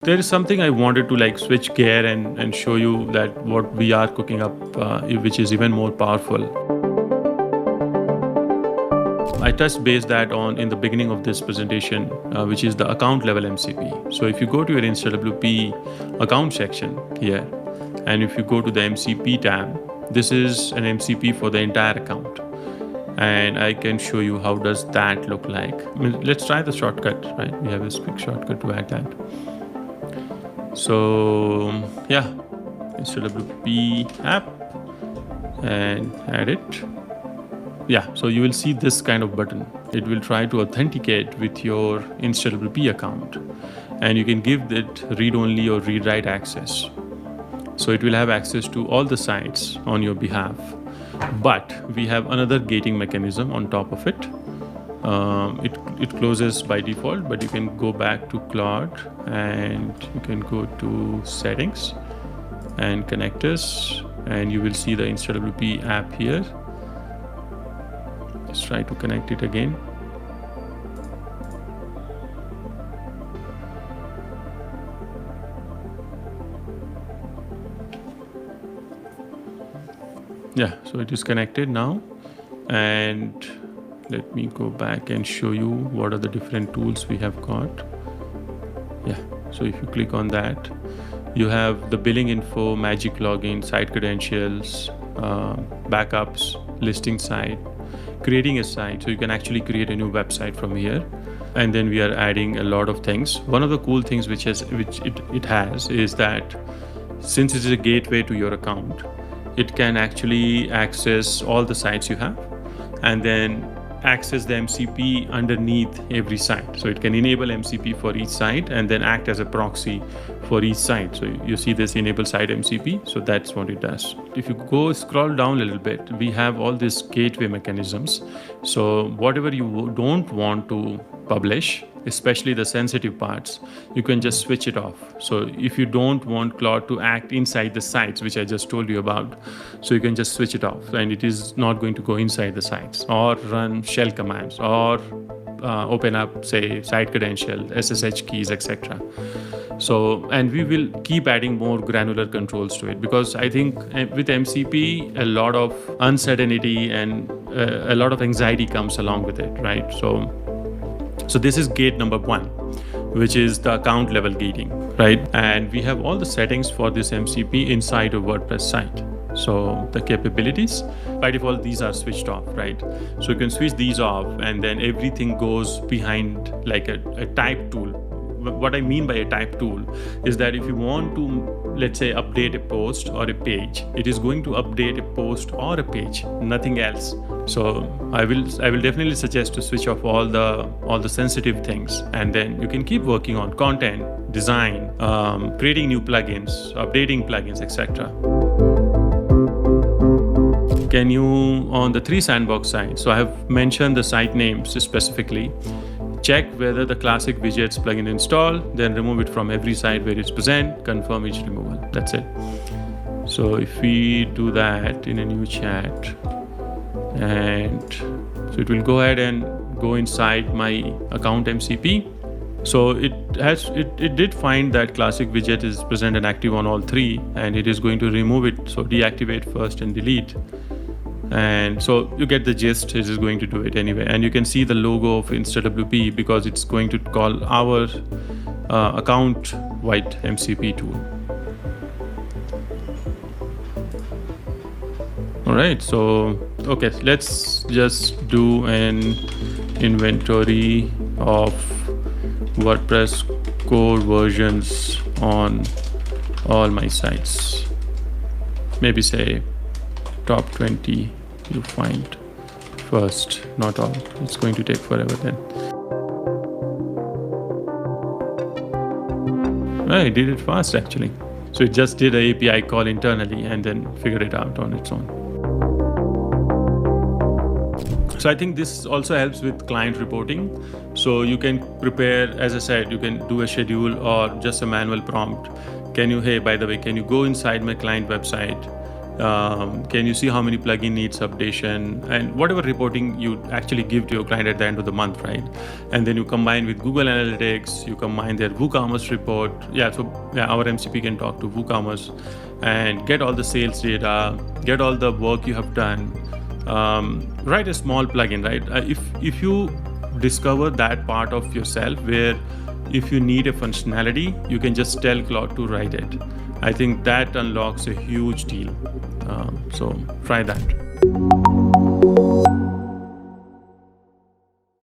There is something I wanted to switch gear and show you that what we are cooking up, which is even more powerful. I touched base that on in the beginning of this presentation, which is the account level MCP. So if you go to your InstaWP account section here, and if you go to the MCP tab, this is an MCP for the entire account. And I can show you how does that look like. Let's try the shortcut, right? We have this quick shortcut to add that. So yeah, InstaWP app and add it. Yeah, so you will see this kind of button. It will try to authenticate with your InstaWP account, and you can give it read-only or read-write access. So it will have access to all the sites on your behalf. But we have another gating mechanism on top of it. It closes by default, but you can go back to Claude and you can go to settings and connectors, and you will see the InstaWP app here. Let's try to connect it again. Yeah, so it is connected now, and let me go back and show you what are the different tools we have got. Yeah, so if you click on that, you have the billing info, magic login, site credentials, backups, listing site, creating a site. So you can actually create a new website from here. And then we are adding a lot of things. One of the cool things which it has is that since it is a gateway to your account, it can actually access all the sites you have and then access the MCP underneath every site. So it can enable MCP for each site and then act as a proxy for each site. So you see this enable site MCP. So that's what it does. If you go scroll down a little bit, we have all these gateway mechanisms. So whatever you don't want to publish, especially the sensitive parts, you can just switch it off. So if you don't want Claude to act inside the sites, which I just told you about, so you can just switch it off and it is not going to go inside the sites or run shell commands or open up, say, site credential, SSH keys, etc. So, and we will keep adding more granular controls to it, because I think with MCP, a lot of uncertainty and a lot of anxiety comes along with it, right? So this is gate number 1, which is the account level gating, right? And we have all the settings for this MCP inside a WordPress site. So the capabilities, by default, these are switched off, right? So you can switch these off and then everything goes behind like a type tool. What I mean by a type tool is that if you want to, let's say, update a post or a page, it is going to update a post or a page, nothing else. So I will definitely suggest to switch off all the sensitive things, and then you can keep working on content, design, creating new plugins, updating plugins, etc. Can you, on the 3 sandbox side, so I have mentioned the site names specifically. Check whether the classic widgets plugin installed, then remove it from every site where it's present, confirm each removal. That's it. So if we do that in a new chat, and so it will go ahead and go inside my account MCP. So it did find that classic widget is present and active on all 3, and it is going to remove it. So deactivate first and delete. And so you get the gist, it is going to do it anyway. And you can see the logo of InstaWP because it's going to call our account white MCP tool. All right, so, okay, let's just do an inventory of WordPress core versions on all my sites. Maybe say top 20 you find first, not all. It's going to take forever then. Well, it did it fast actually. So it just did an API call internally and then figured it out on its own. So I think this also helps with client reporting. So you can prepare, as I said, you can do a schedule or just a manual prompt. Hey, by the way, can you go inside my client website Can you see how many plugin needs updation, and whatever reporting you actually give to your client at the end of the month, right? And then you combine with Google Analytics, you combine their WooCommerce report. Our MCP can talk to WooCommerce and get all the sales data, get all the work you have done. Write a small plugin, right? If you discover that part of yourself where if you need a functionality, you can just tell Claude to write it. I think that unlocks a huge deal. So try that.